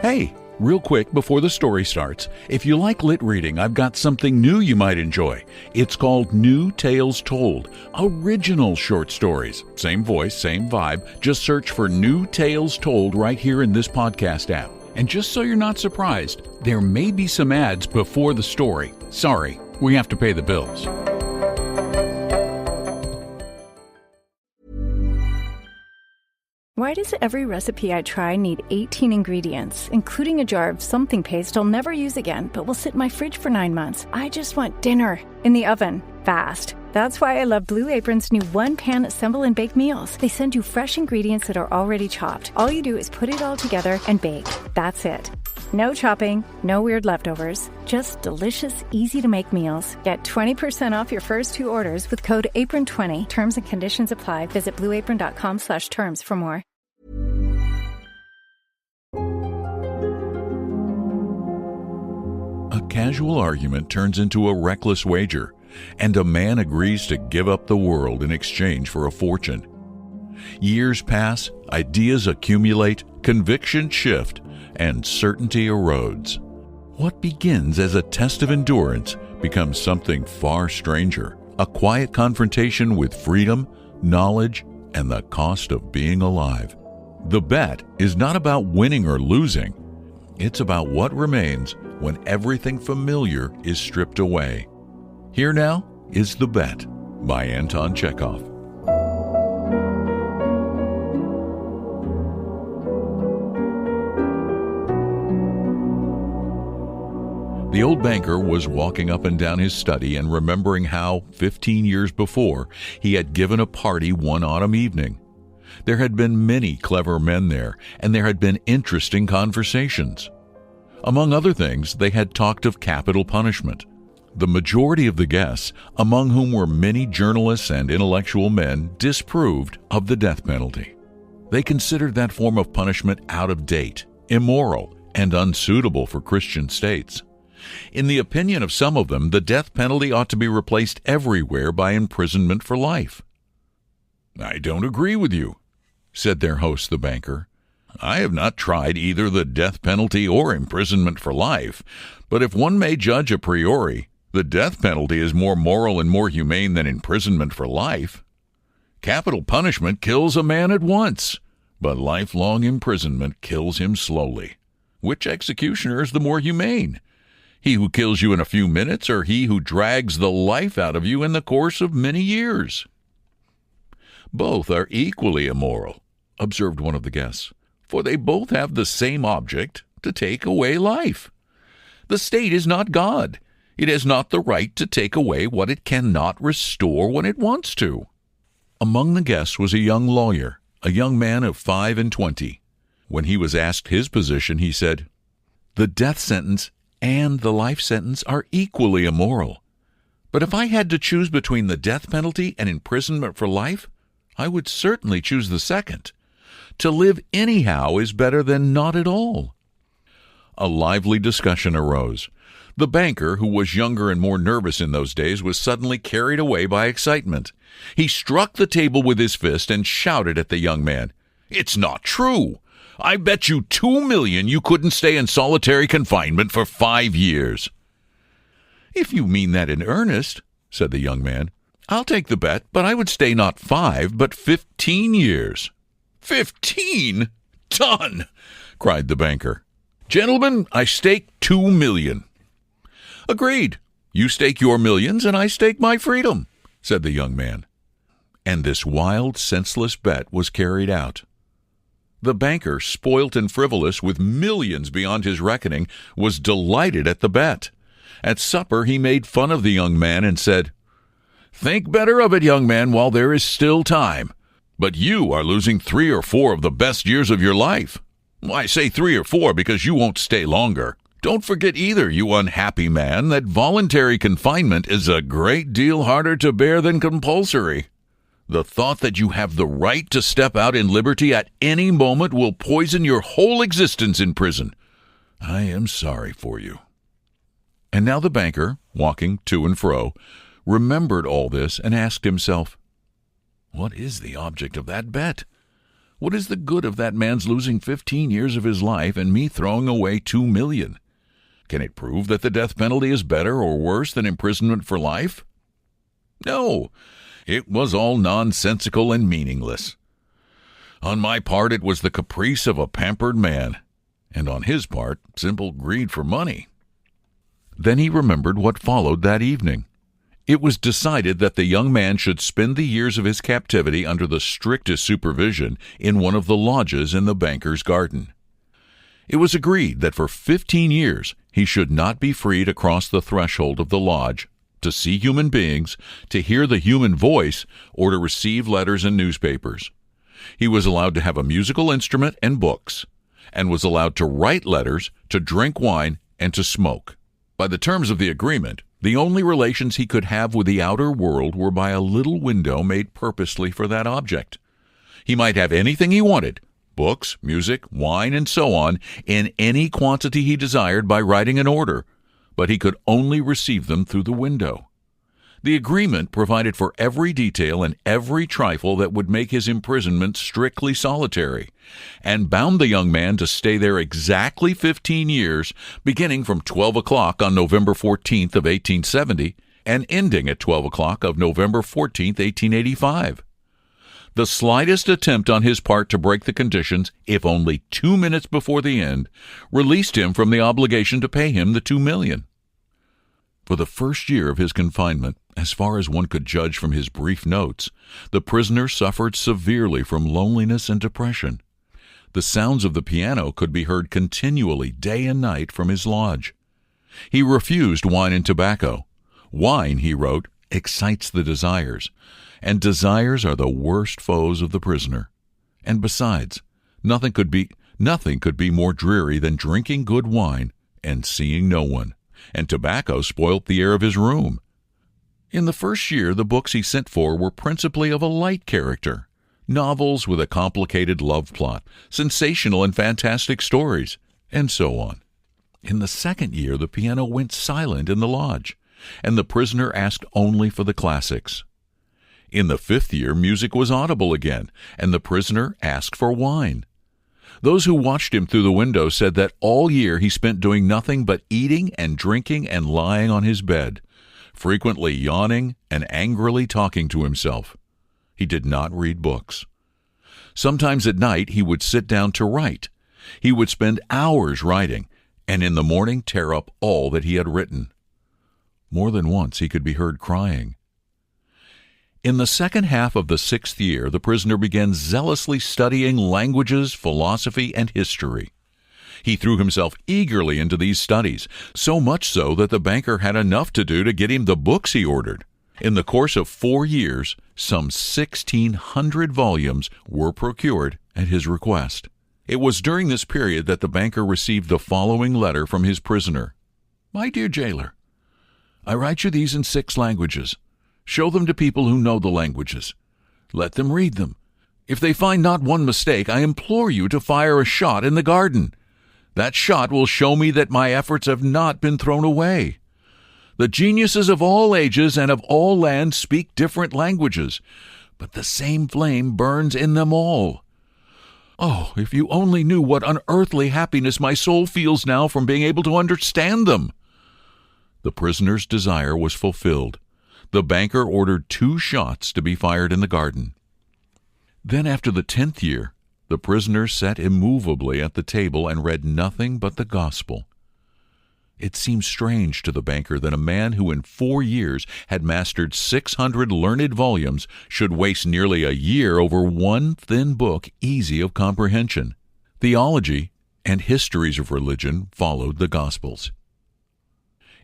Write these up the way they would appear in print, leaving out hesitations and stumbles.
Hey, real quick before the story starts, if you like lit reading, I've got something new you might enjoy. It's called New Tales Told, original short stories. Same voice, same vibe. Just search for New Tales Told right here in this podcast app. And just so you're not surprised, there may be some ads before the story. Sorry, we have to pay the bills. Why does every recipe I try need 18 ingredients, including a jar of something paste I'll never use again, but will sit in my fridge for 9 months? I just want dinner in the oven, fast. That's why I love Blue Apron's new one-pan assemble and bake meals. They send you fresh ingredients that are already chopped. All you do is put it all together and bake. That's it. No chopping, no weird leftovers, just delicious, easy-to-make meals. Get 20% off your first 2 orders with code APRON20. Terms and conditions apply. Visit blueapron.com/terms for more. A casual argument turns into a reckless wager, and a man agrees to give up the world in exchange for a fortune. Years pass, ideas accumulate, convictions shift, and certainty erodes. What begins as a test of endurance becomes something far stranger, a quiet confrontation with freedom, knowledge, and the cost of being alive. The bet is not about winning or losing. It's about what remains when everything familiar is stripped away. Here now is The Bet by Anton Chekhov. The old banker was walking up and down his study and remembering how, 15 years before, he had given a party one autumn evening. There had been many clever men there, and there had been interesting conversations. Among other things, they had talked of capital punishment. The majority of the guests, among whom were many journalists and intellectual men, disapproved of the death penalty. They considered that form of punishment out of date, immoral, and unsuitable for Christian states. In the opinion of some of them, the death penalty ought to be replaced everywhere by imprisonment for life. "I don't agree with you," said their host, the banker. "I have not tried either the death penalty or imprisonment for life, but if one may judge a priori, the death penalty is more moral and more humane than imprisonment for life. Capital punishment kills a man at once, but lifelong imprisonment kills him slowly. Which executioner is the more humane? He who kills you in a few minutes, or he who drags the life out of you in the course of many years?" "Both are equally immoral," observed one of the guests, "for they both have the same object, to take away life. The state is not God. It has not the right to take away what it cannot restore when it wants to." Among the guests was a young lawyer, a young man of 25. When he was asked his position, he said, "The death sentence and the life sentence are equally immoral. But if I had to choose between the death penalty and imprisonment for life, I would certainly choose the second. To live anyhow is better than not at all." A lively discussion arose. The banker, who was younger and more nervous in those days, was suddenly carried away by excitement. He struck the table with his fist and shouted at the young man, "It's not true! I bet you 2 million you couldn't stay in solitary confinement for 5 years. "If you mean that in earnest," said the young man, "I'll take the bet, but I would stay not 5, but 15 years. 15? Done!" cried the banker. "Gentlemen, I stake 2 million. "Agreed. You stake your millions, and I stake my freedom," said the young man. And this wild, senseless bet was carried out. The banker, spoilt and frivolous, with millions beyond his reckoning, was delighted at the bet. At supper he made fun of the young man and said, "Think better of it, young man, while there is still time. But you are losing 3 or 4 of the best years of your life. I say 3 or 4 because you won't stay longer. Don't forget either, you unhappy man, that voluntary confinement is a great deal harder to bear than compulsory. The thought that you have the right to step out in liberty at any moment will poison your whole existence in prison. I am sorry for you." And now the banker, walking to and fro, remembered all this and asked himself, "What is the object of that bet? What is the good of that man's losing 15 years of his life and me throwing away $2 million? Can it prove that the death penalty is better or worse than imprisonment for life? No, it was all nonsensical and meaningless. On my part, it was the caprice of a pampered man, and on his part, simple greed for money. Then he remembered what followed that evening. It was decided that the young man should spend the years of his captivity under the strictest supervision in one of the lodges in the banker's garden. It was agreed that for 15 years he should not be free to cross the threshold of the lodge, to see human beings, to hear the human voice, or to receive letters and newspapers. He was allowed to have a musical instrument and books, and was allowed to write letters, to drink wine, and to smoke. By the terms of the agreement, the only relations he could have with the outer world were by a little window made purposely for that object. He might have anything he wanted, books, music, wine, and so on, in any quantity he desired by writing an order, but he could only receive them through the window. The agreement provided for every detail and every trifle that would make his imprisonment strictly solitary, and bound the young man to stay there exactly 15 years, beginning from 12 o'clock on November 14th of 1870 and ending at 12 o'clock of November 14th, 1885. The slightest attempt on his part to break the conditions, if only 2 minutes before the end, released him from the obligation to pay him the $2 million. For the first year of his confinement, as far as one could judge from his brief notes, the prisoner suffered severely from loneliness and depression. The sounds of the piano could be heard continually day and night from his lodge. He refused wine and tobacco. Wine, he wrote, excites the desires, and desires are the worst foes of the prisoner. And besides, nothing could be more dreary than drinking good wine and seeing no one, and tobacco spoilt the air of his room. In the first year, the books he sent for were principally of a light character, novels with a complicated love plot, sensational and fantastic stories, and so on. In the second year, the piano went silent in the lodge, and the prisoner asked only for the classics. In the fifth year, music was audible again, and the prisoner asked for wine. Those who watched him through the window said that all year he spent doing nothing but eating and drinking and lying on his bed, frequently yawning and angrily talking to himself. He did not read books. Sometimes at night he would sit down to write. He would spend hours writing, and in the morning tear up all that he had written. More than once he could be heard crying. In the second half of the sixth year, the prisoner began zealously studying languages, philosophy, and history. He threw himself eagerly into these studies, so much so that the banker had enough to do to get him the books he ordered. In the course of 4 years, some 1,600 volumes were procured at his request. It was during this period that the banker received the following letter from his prisoner. "My dear jailer, I write you these in 6 languages. Show them to people who know the languages. Let them read them. If they find not one mistake, I implore you to fire a shot in the garden. That shot will show me that my efforts have not been thrown away. The geniuses of all ages and of all lands speak different languages, but the same flame burns in them all. Oh, if you only knew what unearthly happiness my soul feels now from being able to understand them." The prisoner's desire was fulfilled. The banker ordered 2 shots to be fired in the garden. Then after the 10th year, the prisoner sat immovably at the table and read nothing but the gospel. It seemed strange to the banker that a man who in 4 years had mastered 600 learned volumes should waste nearly a year over one thin book easy of comprehension. Theology and histories of religion followed the Gospels.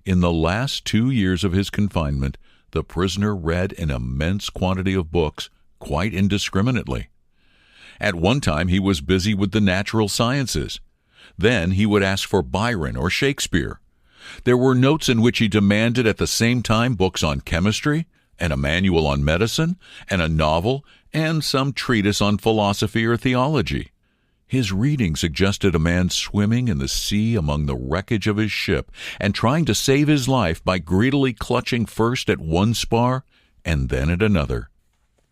In the last 2 years of his confinement, the prisoner read an immense quantity of books quite indiscriminately. At one time he was busy with the natural sciences. Then he would ask for Byron or Shakespeare. There were notes in which he demanded at the same time books on chemistry, and a manual on medicine, and a novel, and some treatise on philosophy or theology. His reading suggested a man swimming in the sea among the wreckage of his ship and trying to save his life by greedily clutching first at one spar and then at another.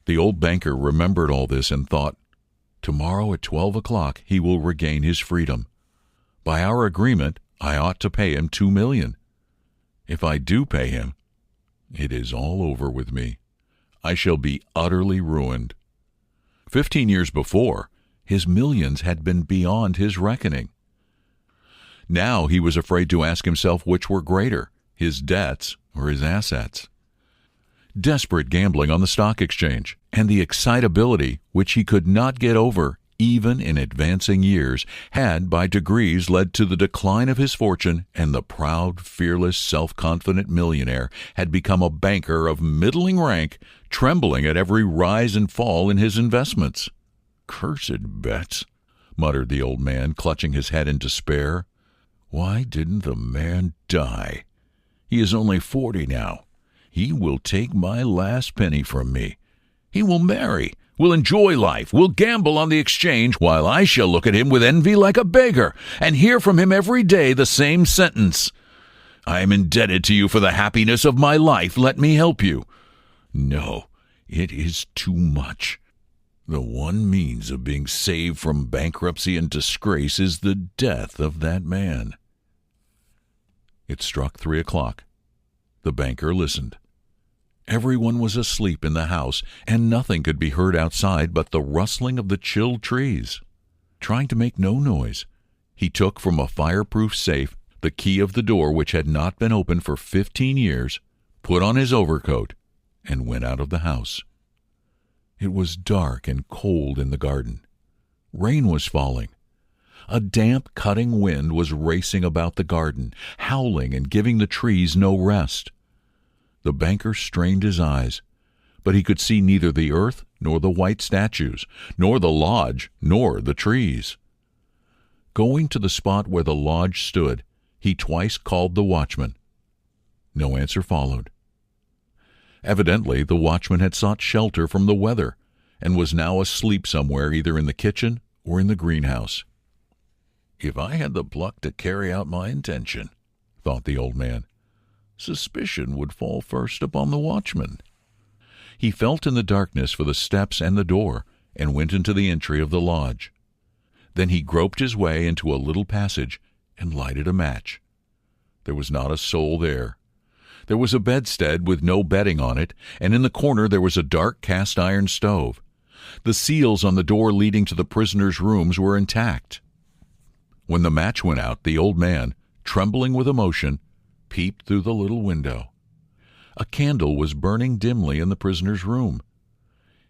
The old banker remembered all this and thought, Tomorrow at 12 o'clock he will regain his freedom. By our agreement, I ought to pay him $2 million. If I do pay him, it is all over with me. I shall be utterly ruined. 15 years before, his millions had been beyond his reckoning. Now he was afraid to ask himself which were greater, his debts or his assets. Desperate gambling on the stock exchange and the excitability which he could not get over even in advancing years had by degrees led to the decline of his fortune, and the proud, fearless, self-confident millionaire had become a banker of middling rank, trembling at every rise and fall in his investments. "Cursed bets," muttered the old man, clutching his head in despair. "Why didn't the man die? He is only 40 now. He will take my last penny from me. He will marry, will enjoy life, will gamble on the exchange, while I shall look at him with envy like a beggar, and hear from him every day the same sentence. I am indebted to you for the happiness of my life. Let me help you. No, it is too much. The one means of being saved from bankruptcy and disgrace is the death of that man." It struck 3 o'clock. The banker listened. Everyone was asleep in the house, and nothing could be heard outside but the rustling of the chilled trees. Trying to make no noise, he took from a fireproof safe the key of the door which had not been opened for 15 years, put on his overcoat, and went out of the house. It was dark and cold in the garden. Rain was falling. A damp, cutting wind was racing about the garden, howling and giving the trees no rest. The banker strained his eyes, but he could see neither the earth nor the white statues, nor the lodge, nor the trees. Going to the spot where the lodge stood, he twice called the watchman. No answer followed. Evidently, the watchman had sought shelter from the weather, and was now asleep somewhere either in the kitchen or in the greenhouse. "If I had the pluck to carry out my intention," thought the old man, "suspicion would fall first upon the watchman." He felt in the darkness for the steps and the door, and went into the entry of the lodge. Then he groped his way into a little passage and lighted a match. There was not a soul there. There was a bedstead with no bedding on it, and in the corner there was a dark cast-iron stove. The seals on the door leading to the prisoners' rooms were intact. When the match went out, the old man, trembling with emotion, peeped through the little window. A candle was burning dimly in the prisoner's room.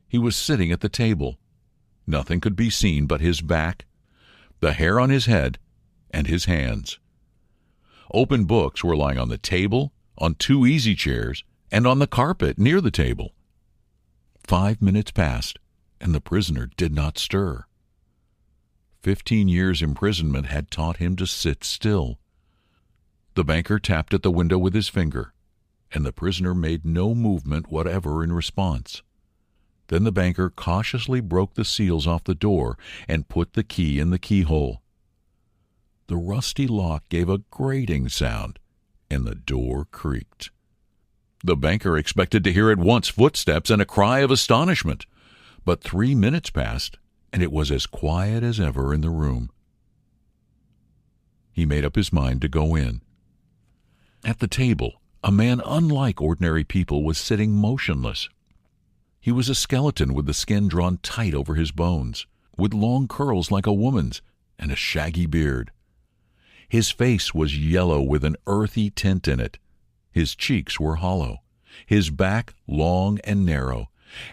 He was sitting at the table. Nothing could be seen but his back, the hair on his head, and his hands. Open books were lying on the table, on 2 easy chairs, and on the carpet near the table. 5 minutes passed, and the prisoner did not stir. 15 years' imprisonment had taught him to sit still. The banker tapped at the window with his finger, and the prisoner made no movement whatever in response. Then the banker cautiously broke the seals off the door and put the key in the keyhole. The rusty lock gave a grating sound, and the door creaked. The banker expected to hear at once footsteps and a cry of astonishment, but 3 minutes passed, and it was as quiet as ever in the room. He made up his mind to go in. At the table, a man unlike ordinary people was sitting motionless. He was a skeleton with the skin drawn tight over his bones, with long curls like a woman's, and a shaggy beard. His face was yellow with an earthy tint in it. His cheeks were hollow, his back long and narrow,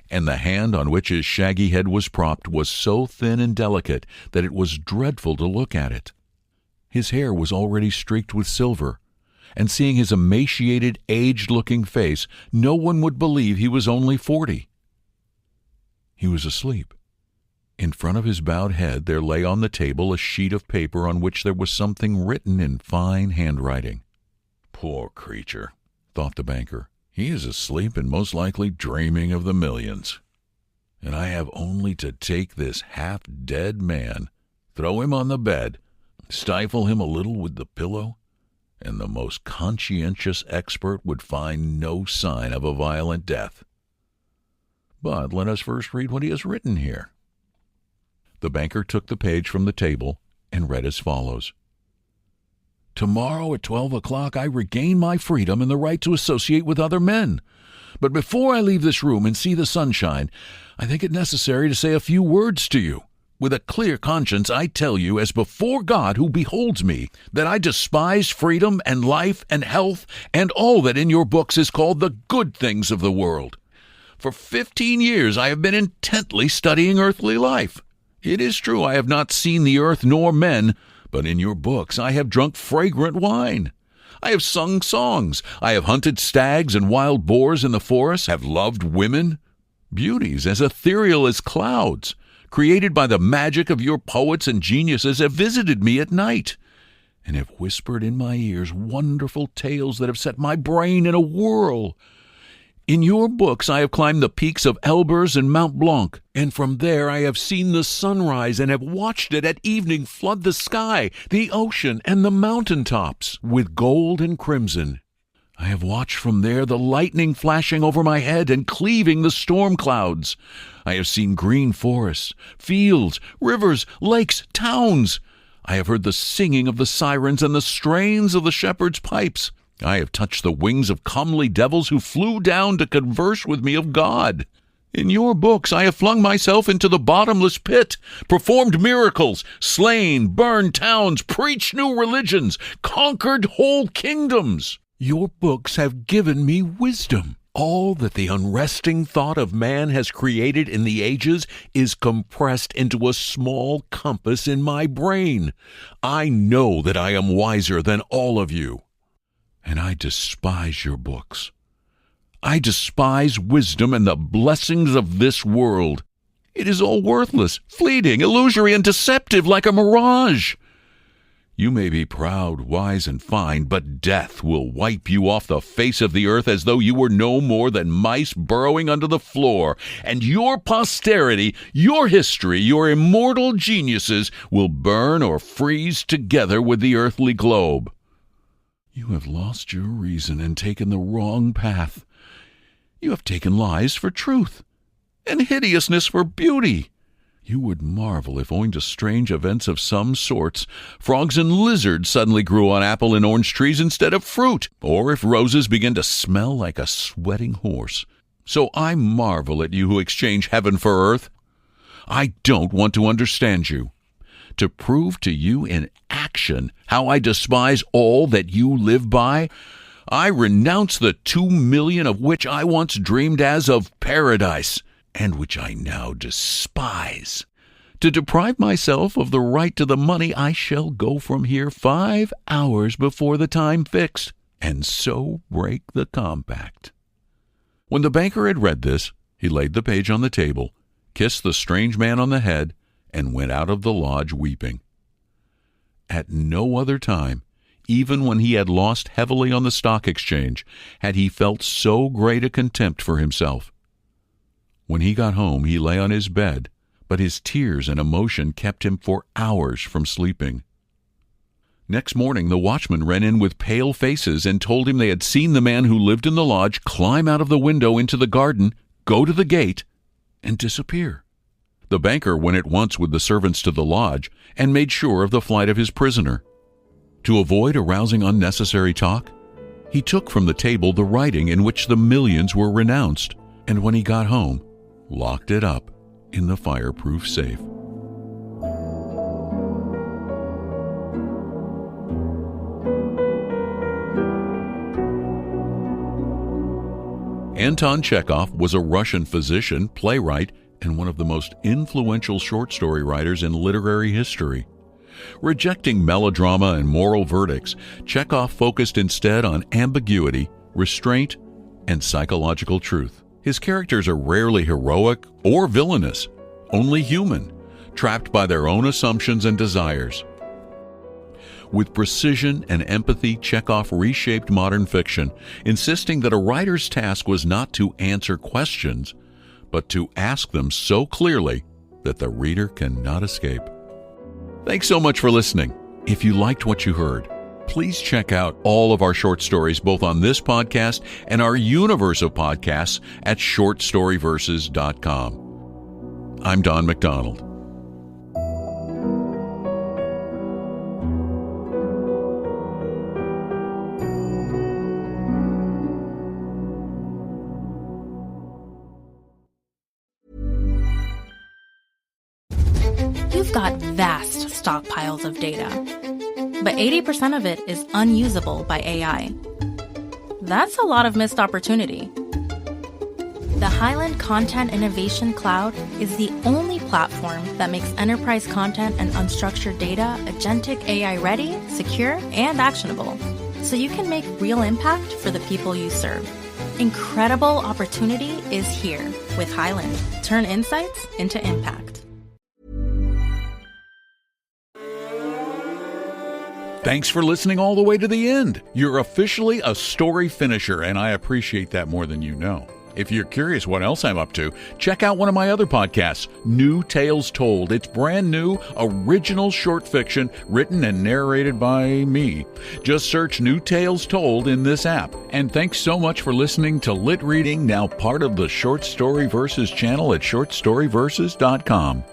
and the hand on which his shaggy head was propped was so thin and delicate that it was dreadful to look at it. His hair was already streaked with silver, and seeing his emaciated, aged-looking face, no one would believe he was only 40. He was asleep. In front of his bowed head there lay on the table a sheet of paper on which there was something written in fine handwriting. "Poor creature," thought the banker. "He is asleep and most likely dreaming of the millions. And I have only to take this half-dead man, throw him on the bed, stifle him a little with the pillow, and the most conscientious expert would find no sign of a violent death. But let us first read what he has written here." The banker took the page from the table and read as follows. Tomorrow at 12 o'clock I regain my freedom and the right to associate with other men. But before I leave this room and see the sunshine, I think it necessary to say a few words to you. With a clear conscience, I tell you, as before God who beholds me, that I despise freedom and life and health and all that in your books is called the good things of the world. For 15 years I have been intently studying earthly life. It is true I have not seen the earth nor men, but in your books I have drunk fragrant wine. I have sung songs. I have hunted stags and wild boars in the forest, have loved women, beauties as ethereal as clouds, created by the magic of your poets and geniuses, have visited me at night, and have whispered in my ears wonderful tales that have set my brain in a whirl. In your books I have climbed the peaks of Elburz and Mount Blanc, and from there I have seen the sunrise and have watched it at evening flood the sky, the ocean, and the mountain tops with gold and crimson. I have watched from there the lightning flashing over my head and cleaving the storm clouds. I have seen green forests, fields, rivers, lakes, towns. I have heard the singing of the sirens and the strains of the shepherds' pipes. I have touched the wings of comely devils who flew down to converse with me of God. In your books I have flung myself into the bottomless pit, performed miracles, slain, burned towns, preached new religions, conquered whole kingdoms. Your books have given me wisdom. All that the unresting thought of man has created in the ages is compressed into a small compass in my brain. I know that I am wiser than all of you. And I despise your books. I despise wisdom and the blessings of this world. It is all worthless, fleeting, illusory, and deceptive like a mirage. You may be proud, wise, and fine, but death will wipe you off the face of the earth as though you were no more than mice burrowing under the floor, and your posterity, your history, your immortal geniuses will burn or freeze together with the earthly globe. You have lost your reason and taken the wrong path. You have taken lies for truth, and hideousness for beauty. You would marvel if, owing to strange events of some sorts, frogs and lizards suddenly grew on apple and orange trees instead of fruit, or if roses began to smell like a sweating horse. So I marvel at you who exchange heaven for earth. I don't want to understand you. To prove to you in action how I despise all that you live by, I renounce the 2 million of which I once dreamed as of paradise, and which I now despise. To deprive myself of the right to the money, I shall go from here 5 hours before the time fixed, and so break the compact. When the banker had read this, he laid the page on the table, kissed the strange man on the head, and went out of the lodge weeping. At no other time, even when he had lost heavily on the stock exchange, had he felt so great a contempt for himself. When he got home, he lay on his bed, but his tears and emotion kept him for hours from sleeping. Next morning, the watchman ran in with pale faces and told him they had seen the man who lived in the lodge climb out of the window into the garden, go to the gate, and disappear. The banker went at once with the servants to the lodge and made sure of the flight of his prisoner. To avoid arousing unnecessary talk, he took from the table the writing in which the millions were renounced, and when he got home, locked it up in the fireproof safe. Anton Chekhov was a Russian physician, playwright, and one of the most influential short story writers in literary history. Rejecting melodrama and moral verdicts, Chekhov focused instead on ambiguity, restraint, and psychological truth. His characters are rarely heroic or villainous, only human, trapped by their own assumptions and desires. With precision and empathy, Chekhov reshaped modern fiction, insisting that a writer's task was not to answer questions, but to ask them so clearly that the reader cannot escape. Thanks so much for listening. If you liked what you heard, please check out all of our short stories both on this podcast and our universe of podcasts at shortstoryverses.com. I'm Don McDonald. got vast stockpiles of data, but 80% of it is unusable by AI. That's a lot of missed opportunity. The Highland Content Innovation Cloud is the only platform that makes enterprise content and unstructured data agentic AI ready, secure, and actionable, so you can make real impact for the people you serve. Incredible opportunity is here with Highland. Turn insights into impact. Thanks for listening all the way to the end. You're officially a story finisher, and I appreciate that more than you know. If you're curious what else I'm up to, check out one of my other podcasts, New Tales Told. It's brand new, original short fiction written and narrated by me. Just search New Tales Told in this app. And thanks so much for listening to Lit Reading, now part of the Short Story Verses channel at shortstoryverses.com.